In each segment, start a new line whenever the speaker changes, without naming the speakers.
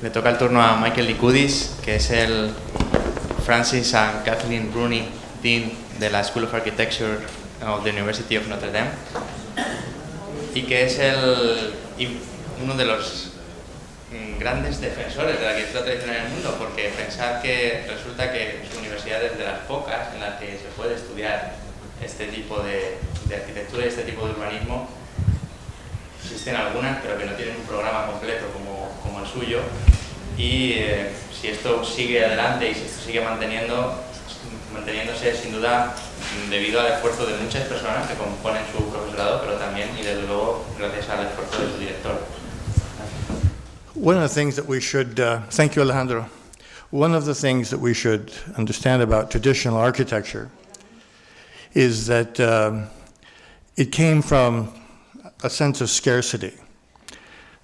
Le toca el turno a Michael Lykoudis, que es el Francis and Kathleen Rooney Dean de la School of Architecture of the University of Notre, y que es uno de los grandes defensores de la arquitectura tradicional en el mundo, porque pensar que resulta que su universidad es de las pocas en las que se puede estudiar este tipo de arquitectura y este tipo de urbanismo. Existen algunas, pero que no tienen un programa completo como el suyo, y si esto sigue adelante y si esto sigue manteniéndose, sin duda, debido al esfuerzo de muchas personas que componen su profesorado, pero también, y desde luego, gracias al esfuerzo de su director.
One of the things that we should, thank you, Alejandro. One of the things that we should understand about traditional architecture is that it came from a sense of scarcity,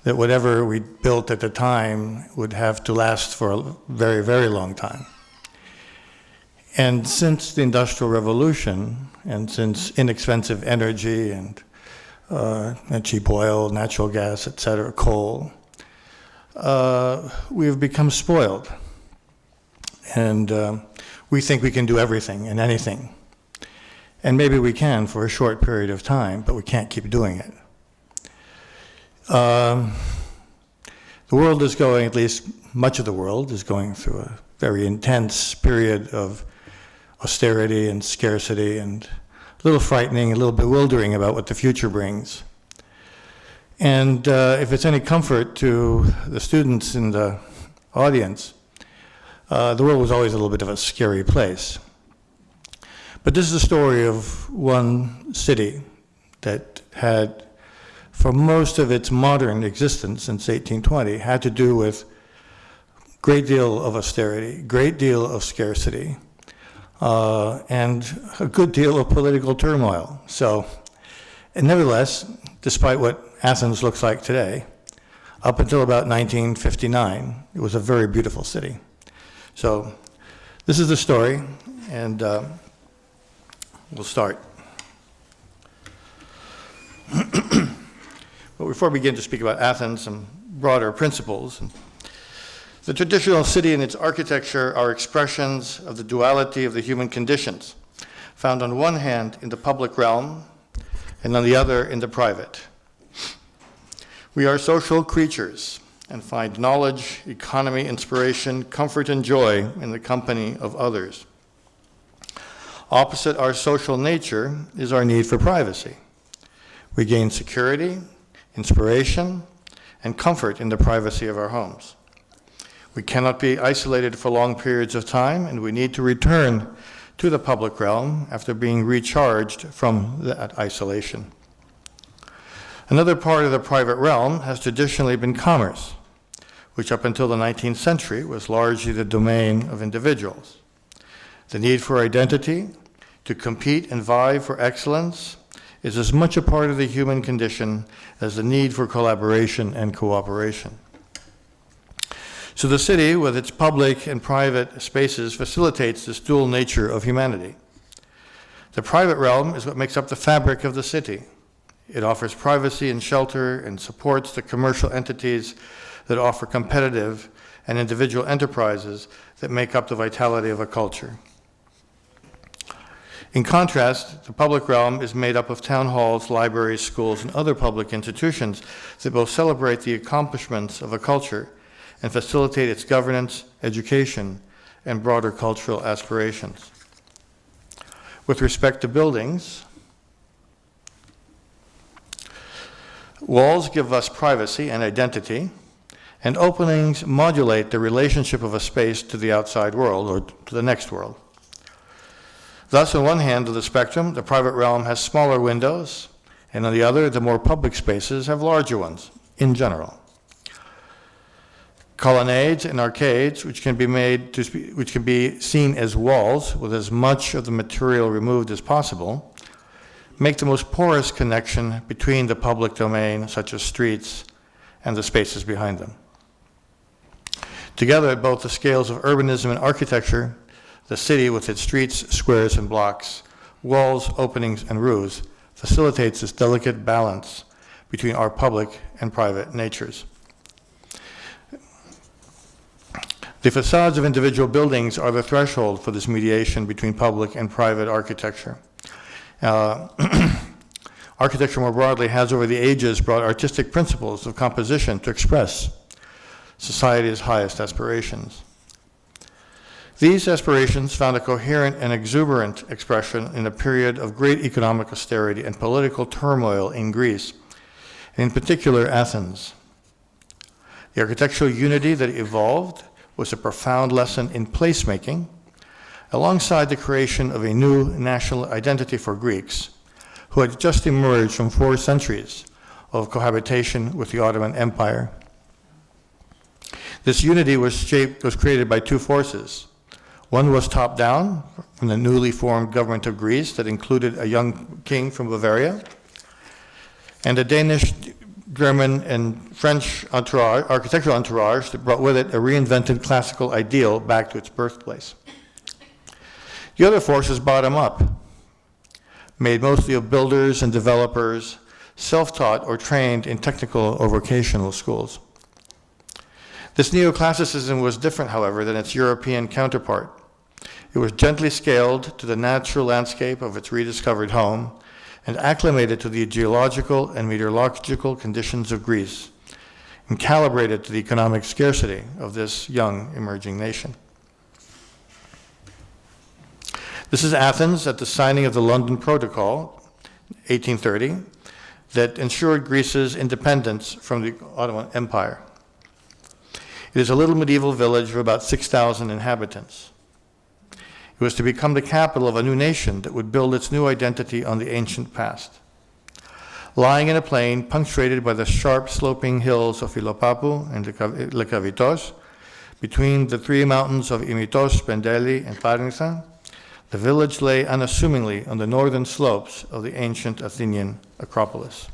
that whatever we built at the time would have to last for a very, very long time. And since the Industrial Revolution, and since inexpensive energy and cheap oil, natural gas, etc., coal, we have become spoiled. And we think we can do everything and anything. And maybe we can for a short period of time, but we can't keep doing it. The world is going, at least much of the world, is going through a very intense period of austerity and scarcity, and a little frightening, a little bewildering about what the future brings. And if it's any comfort to the students in the audience, the world was always a little bit of a scary place. But this is the story of one city that had, for most of its modern existence since 1820, had to do with a great deal of austerity, great deal of scarcity, and a good deal of political turmoil. So, and nevertheless, despite what Athens looks like today, up until about 1959, it was a very beautiful city. So, this is the story, and we'll start. But before we begin to speak about Athens, some broader principles. The traditional city and its architecture are expressions of the duality of the human conditions, found on one hand in the public realm and on the other in the private. We are social creatures and find knowledge, economy, inspiration, comfort, and joy in the company of others. Opposite our social nature is our need for privacy. We gain security, inspiration, and comfort in the privacy of our homes. We cannot be isolated for long periods of time, and we need to return to the public realm after being recharged from that isolation. Another part of the private realm has traditionally been commerce, which up until the 19th century was largely the domain of individuals. The need for identity, to compete and vie for excellence, is as much a part of the human condition as the need for collaboration and cooperation. So the city, with its public and private spaces, facilitates this dual nature of humanity. The private realm is what makes up the fabric of the city. It offers privacy and shelter and supports the commercial entities that offer competitive and individual enterprises that make up the vitality of a culture. In contrast, the public realm is made up of town halls, libraries, schools, and other public institutions that both celebrate the accomplishments of a culture and facilitate its governance, education, and broader cultural aspirations. With respect to buildings, walls give us privacy and identity, and openings modulate the relationship of a space to the outside world or to the next world. Thus, on one hand of the spectrum, the private realm has smaller windows, and on the other, the more public spaces have larger ones, in general. Colonnades and arcades, which can be seen as walls with as much of the material removed as possible, make the most porous connection between the public domain, such as streets, and the spaces behind them. Together, at both the scales of urbanism and architecture, the city, with its streets, squares, and blocks, walls, openings, and roofs, facilitates this delicate balance between our public and private natures. The facades of individual buildings are the threshold for this mediation between public and private architecture. Architecture more broadly has over the ages brought artistic principles of composition to express society's highest aspirations. These aspirations found a coherent and exuberant expression in a period of great economic austerity and political turmoil in Greece, and in particular Athens. The architectural unity that evolved was a profound lesson in placemaking, alongside the creation of a new national identity for Greeks, who had just emerged from 4 centuries of cohabitation with the Ottoman Empire. This unity was created by 2 forces. One was top-down, from the newly formed government of Greece that included a young king from Bavaria, and a Danish, German, and French architectural entourage that brought with it a reinvented classical ideal back to its birthplace. The other force is bottom-up, made mostly of builders and developers, self-taught or trained in technical or vocational schools. This neoclassicism was different, however, than its European counterpart. It was gently scaled to the natural landscape of its rediscovered home and acclimated to the geological and meteorological conditions of Greece, and calibrated to the economic scarcity of this young emerging nation. This is Athens at the signing of the London Protocol, 1830, that ensured Greece's independence from the Ottoman Empire. It is a little medieval village of about 6,000 inhabitants. It was to become the capital of a new nation that would build its new identity on the ancient past. Lying in a plain punctuated by the sharp sloping hills of Philopappou and Lykoudis, between the 3 mountains of Imitos, Pendeli, and Parnitha, the village lay unassumingly on the northern slopes of the ancient Athenian Acropolis.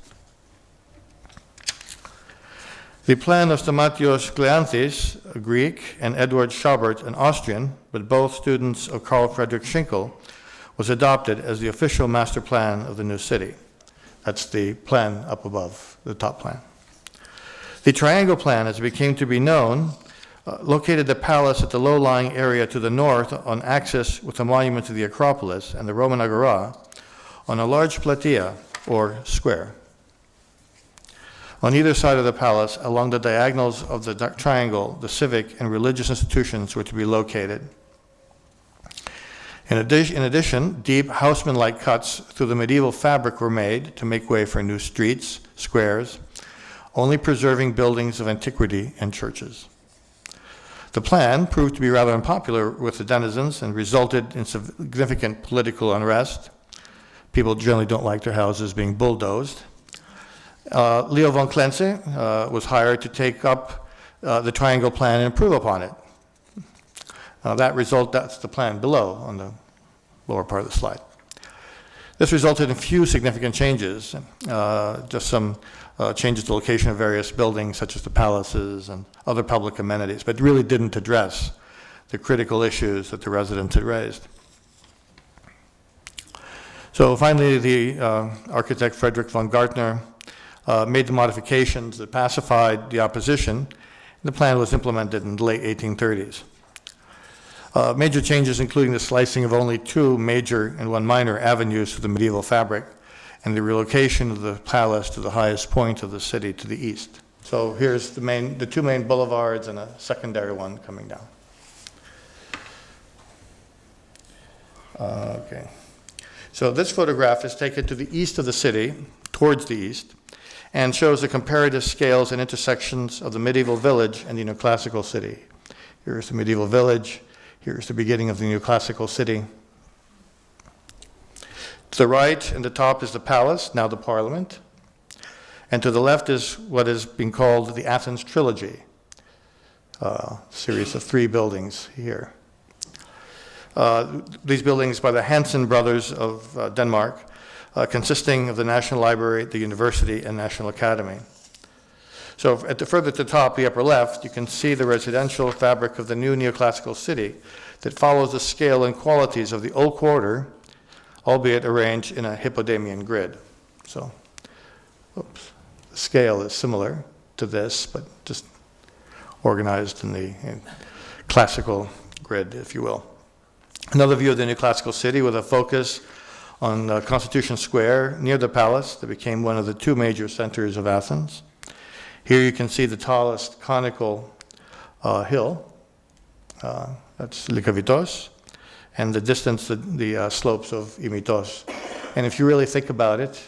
The plan of Stamatios Kleanthis, a Greek, and Edward Schabert, an Austrian, but both students of Carl Friedrich Schinkel, was adopted as the official master plan of the new city. That's the plan up above, the top plan. The triangle plan, as it became to be known, located the palace at the low-lying area to the north on axis with the monument to the Acropolis and the Roman Agora on a large platea, or square. On either side of the palace, along the diagonals of the triangle, the civic and religious institutions were to be located. In addition, deep houseman-like cuts through the medieval fabric were made to make way for new streets, squares, only preserving buildings of antiquity and churches. The plan proved to be rather unpopular with the denizens and resulted in significant political unrest. People generally don't like their houses being bulldozed. Leo von Klenze was hired to take up the triangle plan and improve upon it. That's the plan below on the lower part of the slide. This resulted in few significant changes, just some changes to location of various buildings such as the palaces and other public amenities, but really didn't address the critical issues that the residents had raised. So finally, the architect Frederick von Gartner made the modifications that pacified the opposition. The plan was implemented in the late 1830s. Major changes including the slicing of only 2 major and 1 minor avenues to the medieval fabric and the relocation of the palace to the highest point of the city to the east. So here's the 2 main boulevards and a secondary one coming down. Okay. So this photograph is taken to the east of the city, towards the east, and shows the comparative scales and intersections of the medieval village and the neoclassical city. Here's the medieval village. Here's the beginning of the neoclassical city. To the right and the top is the palace, now the parliament. And to the left is what is being called the Athens Trilogy, a series of 3 buildings here. These buildings by the Hansen brothers of Denmark, consisting of the National Library, the University, and National Academy. So further to the top, the upper left, you can see the residential fabric of the new neoclassical city that follows the scale and qualities of the old quarter, albeit arranged in a Hippodamian grid. So, the scale is similar to this, but just organized in classical grid, if you will. Another view of the Neoclassical city with a focus on Constitution Square near the palace that became one of the two major centers of Athens. Here you can see the tallest conical hill, that's Lykoudis, and the distance, the slopes of Imitos. And if you really think about it,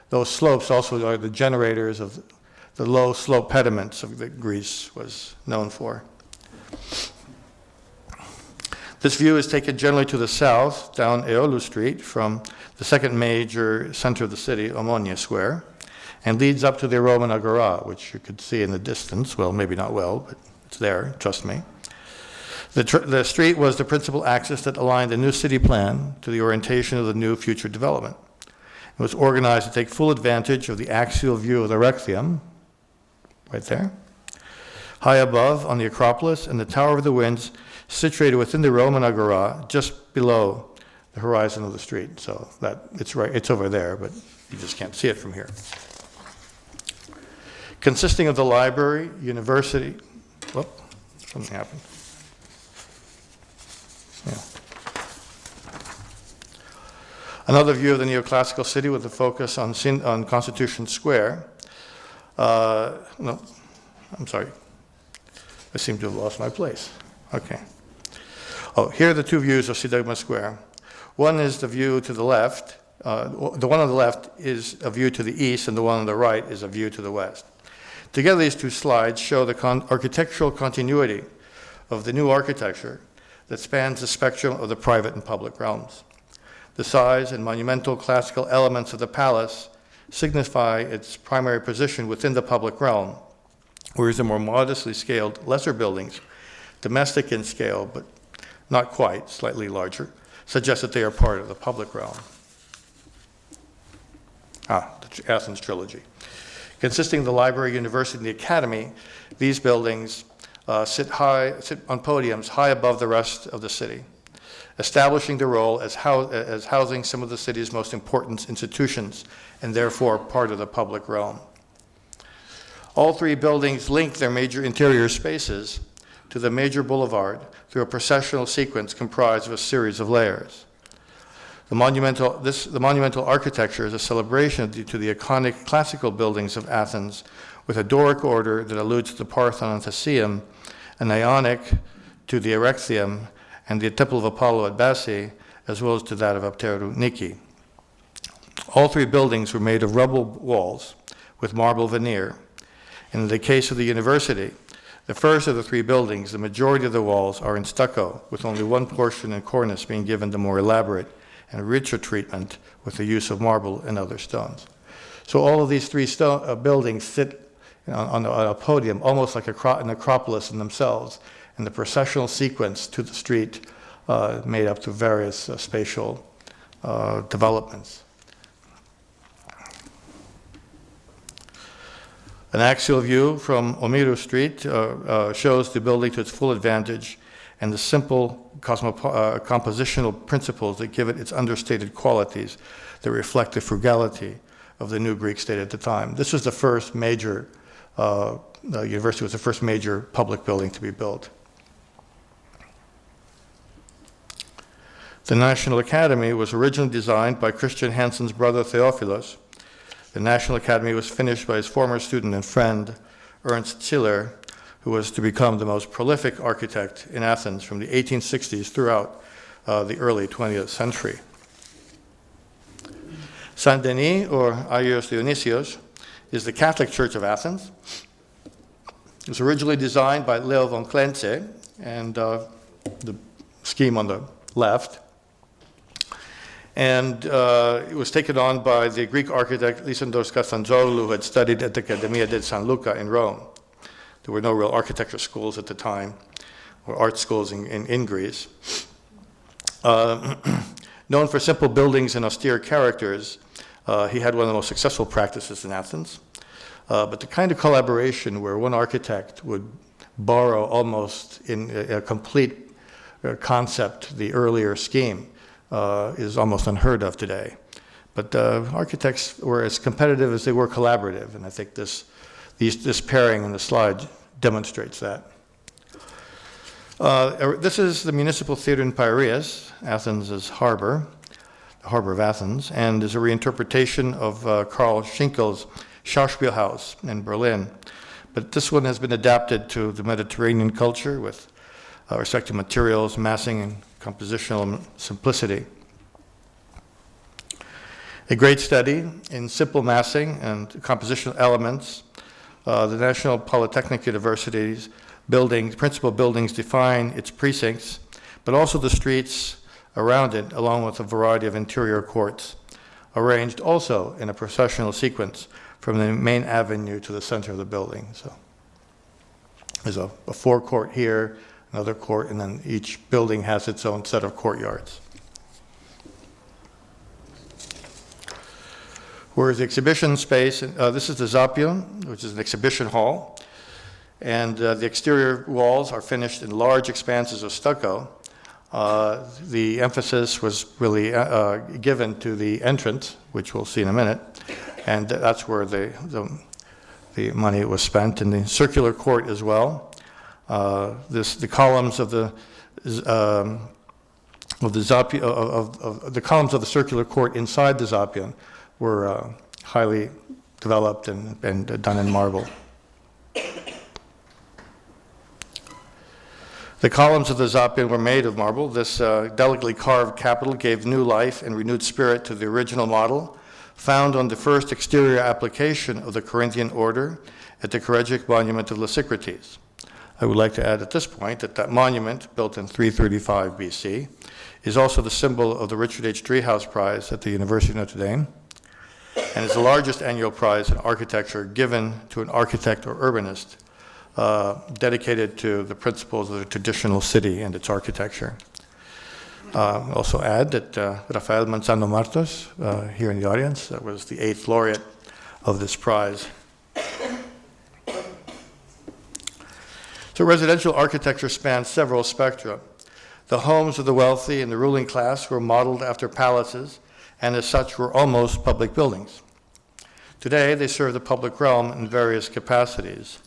those slopes also are the generators of the low slope pediments that Greece was known for. This view is taken generally to the south, down Eolu Street, from the second major center of the city, Omonia Square, and leads up to the Roman Agora, which you could see in the distance. Well, maybe not well, but it's there, trust me. The street was the principal axis that aligned the new city plan to the orientation of the new future development. It was organized to take full advantage of the axial view of the Rectium, right there, high above on the Acropolis and the Tower of the Winds, situated within the Roman Agora, just below the horizon of the street. So that it's over there, but you just can't see it from here. Consisting of the library, university, whoop, something happened. Yeah. Another view of the Neoclassical city with a focus on Constitution Square. No, I'm sorry. I seem to have lost my place. Okay. Oh, here are the two views of Syntagma Square. One is the view to the left. The one on the left is a view to the east, and the one on the right is a view to the west. Together, these two slides show the architectural continuity of the new architecture that spans the spectrum of the private and public realms. The size and monumental classical elements of the palace signify its primary position within the public realm, whereas the more modestly scaled lesser buildings, domestic in scale, but not quite, slightly larger, suggest that they are part of the public realm. The Athens trilogy. Consisting of the library, university, and the academy, these buildings sit on podiums high above the rest of the city, establishing their role as housing some of the city's most important institutions, and therefore part of the public realm. All three buildings link their major interior spaces to the major boulevard through a processional sequence comprised of a series of layers. The monumental architecture is a celebration to the iconic classical buildings of Athens, with a Doric order that alludes to the Parthenon and Theseum, an Ionic to the Erechtheum, and the Temple of Apollo at Bassae, as well as to that of Apteru Niki. All three buildings were made of rubble walls with marble veneer. And in the case of the university, the first of the three buildings, the majority of the walls are in stucco, with only one portion and cornice being given the more elaborate and richer treatment with the use of marble and other stones. So all of these three buildings sit on a podium, almost like an acropolis in themselves, and the processional sequence to the street made up to various spatial developments. An axial view from Omiru Street shows the building to its full advantage and the simple compositional principles that give it its understated qualities that reflect the frugality of the new Greek state at the time. This was the first major, the university was the first major public building to be built. The National Academy was originally designed by Christian Hansen's brother Theophilus. The National Academy was finished by his former student and friend, Ernst Ziller, who was to become the most prolific architect in Athens from the 1860s throughout the early 20th century. Saint Denis, or Agios Dionysios, is the Catholic Church of Athens. It was originally designed by Leo von Klenze, and the scheme on the left. And it was taken on by the Greek architect Lysandos Kathanzoglou, who had studied at the Accademia di San Luca in Rome. There were no real architecture schools at the time, or art schools in Greece. Known for simple buildings and austere characters, he had one of the most successful practices in Athens. But the kind of collaboration where one architect would borrow almost in a complete concept the earlier scheme is almost unheard of today. But architects were as competitive as they were collaborative, and I think this pairing in the slide demonstrates that. This is the Municipal Theater in Piraeus, Athens' harbor, the harbor of Athens, and is a reinterpretation of Karl Schinkel's Schauspielhaus in Berlin. But this one has been adapted to the Mediterranean culture with respect to materials, massing, and compositional simplicity. A great study in simple massing and compositional elements. The National Polytechnic University's principal buildings define its precincts, but also the streets around it, along with a variety of interior courts, arranged also in a processional sequence from the main avenue to the center of the building. So there's a forecourt here, another court, and then each building has its own set of courtyards. Whereas the exhibition space, this is the Zapion, which is an exhibition hall, and the exterior walls are finished in large expanses of stucco. The emphasis was really given to the entrance, which we'll see in a minute, and that's where the money was spent, in the circular court as well. The columns of the columns of the circular court inside the Zapion were highly developed and done in marble. The columns of the Zapion were made of marble. This delicately carved capital gave new life and renewed spirit to the original model, found on the first exterior application of the Corinthian order at the Choregic Monument of Lykoudis. I would like to add at this point that monument, built in 335 BC, is also the symbol of the Richard H. Driehaus Prize at the University of Notre Dame, and is the largest annual prize in architecture given to an architect or urbanist dedicated to the principles of the traditional city and its architecture. Also add that Rafael Manzano Martos, here in the audience, was the 8th laureate of this prize. So residential architecture spans several spectra. The homes of the wealthy and the ruling class were modeled after palaces, and as such were almost public buildings. Today, they serve the public realm in various capacities.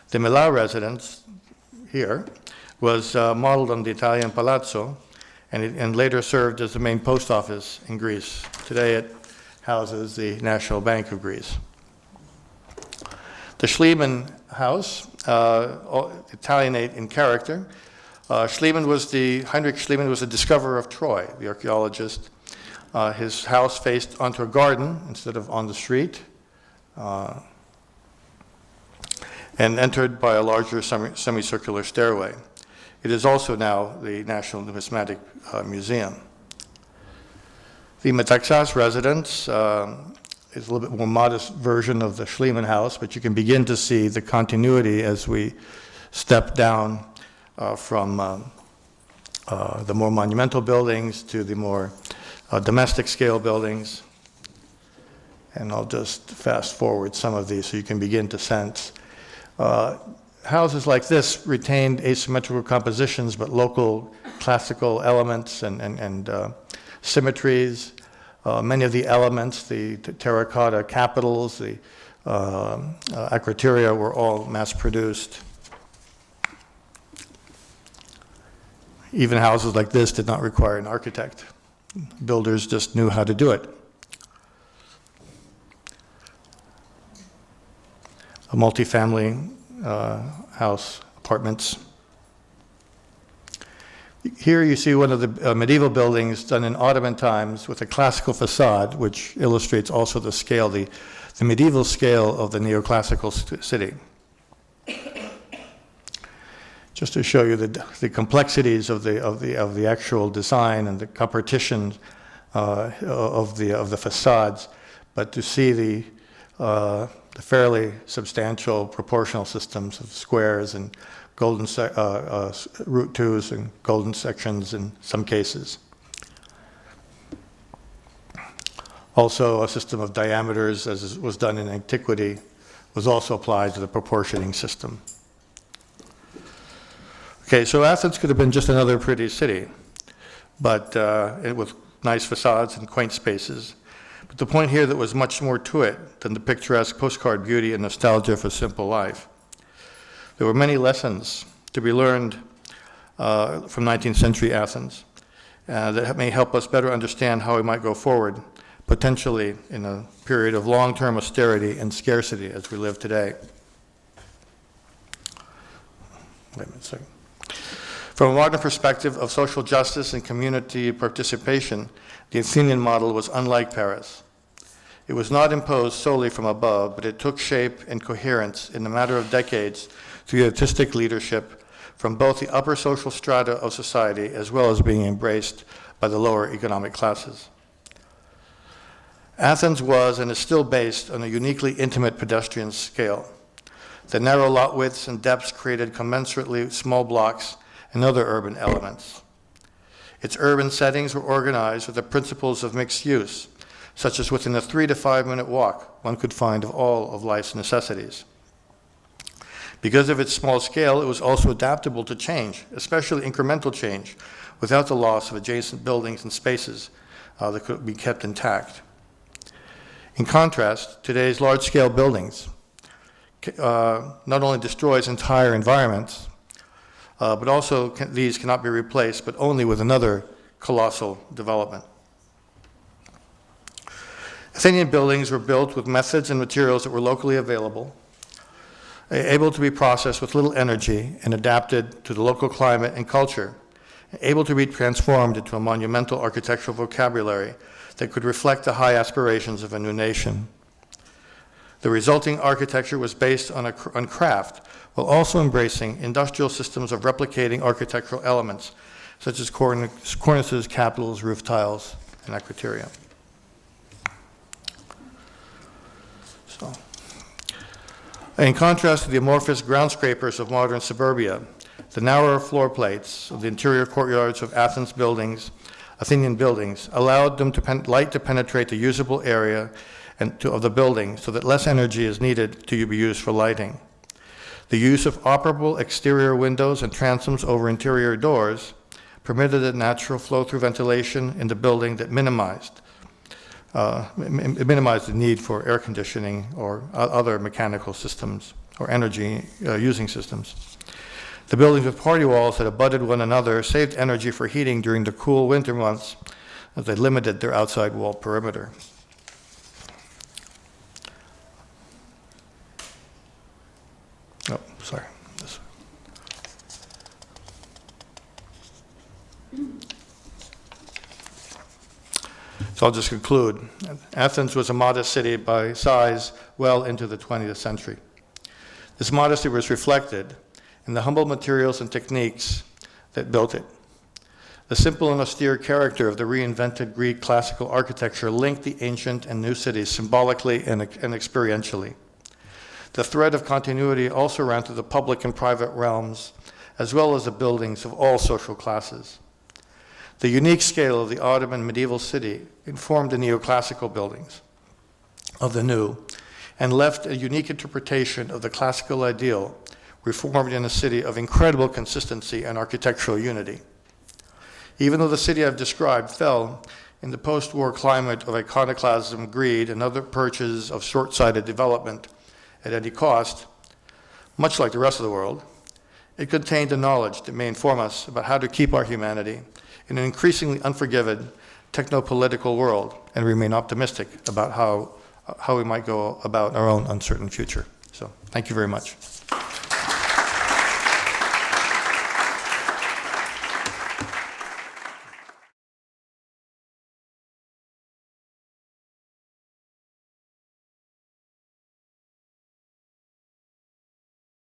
The Milan residence here was modeled on the Italian palazzo, and later served as the main post office in Greece. Today it houses the National Bank of Greece. The Schliemann house, Italianate in character. Heinrich Schliemann was the discoverer of Troy, the archaeologist. His house faced onto a garden instead of on the street, and entered by a larger semicircular stairway. It is also now the National Numismatic Museum. The Metaxas Residence is a little bit more modest version of the Schliemann house, but you can begin to see the continuity as we step down from the more monumental buildings to the more domestic scale buildings. And I'll just fast forward some of these so you can begin to sense. Houses like this retained asymmetrical compositions, but local classical elements and symmetries. Many of the elements, the terracotta capitals, the acroteria were all mass-produced. Even houses like this did not require an architect. Builders just knew how to do it. A multifamily house, apartments. Here you see one of the medieval buildings done in Ottoman times with a classical facade, which illustrates also the scale, the medieval scale of the neoclassical city. Just to show you the complexities of the actual design and the competition of the facades, but to see the fairly substantial proportional systems of squares and golden root twos and golden sections in some cases. Also, a system of diameters, as was done in antiquity, was also applied to the proportioning system. Okay, so Athens could have been just another pretty city, but with nice facades and quaint spaces. But the point here that was much more to it than the picturesque postcard beauty and nostalgia for simple life. There were many lessons to be learned from 19th century Athens that may help us better understand how we might go forward, potentially in a period of long-term austerity and scarcity as we live today. Wait a minute a second. From a modern perspective of social justice and community participation, the Athenian model was unlike Paris. It was not imposed solely from above, but it took shape and coherence in a matter of decades through artistic leadership from both the upper social strata of society as well as being embraced by the lower economic classes. Athens was and is still based on a uniquely intimate pedestrian scale. The narrow lot widths and depths created commensurately small blocks and other urban elements. Its urban settings were organized with the principles of mixed use, such as within a 3 to 5 minute walk one could find of all of life's necessities. Because of its small scale, it was also adaptable to change, especially incremental change, without the loss of adjacent buildings and spaces that could be kept intact. In contrast, today's large-scale buildings not only destroys entire environments, but also these cannot be replaced, but only with another colossal development. Athenian buildings were built with methods and materials that were locally available, able to be processed with little energy and adapted to the local climate and culture, able to be transformed into a monumental architectural vocabulary that could reflect the high aspirations of a new nation. The resulting architecture was based on craft, while also embracing industrial systems of replicating architectural elements, such as cornices, capitals, roof tiles, and acroteria. In contrast to the amorphous ground scrapers of modern suburbia, the narrower floor plates of the interior courtyards of Athenian buildings, allowed them light to penetrate the usable area of the building so that less energy is needed to be used for lighting. The use of operable exterior windows and transoms over interior doors permitted a natural flow-through ventilation in the building that minimized the need for air conditioning or other mechanical systems or energy using systems. The buildings with party walls that abutted one another saved energy for heating during the cool winter months as they limited their outside wall perimeter. Oh, sorry. So I'll just conclude. Athens was a modest city by size well into the 20th century. This modesty was reflected in the humble materials and techniques that built it. The simple and austere character of the reinvented Greek classical architecture linked the ancient and new cities symbolically and experientially. The thread of continuity also ran through the public and private realms, as well as the buildings of all social classes. The unique scale of the Ottoman medieval city informed the neoclassical buildings of the new and left a unique interpretation of the classical ideal, reformed in a city of incredible consistency and architectural unity. Even though the city I've described fell in the post-war climate of iconoclasm, greed, and other purges of short-sighted development at any cost, much like the rest of the world, it contained a knowledge that may inform us about how to keep our humanity in an increasingly unforgiving techno-political world and remain optimistic about how we might go about our own uncertain future. So, thank you very much.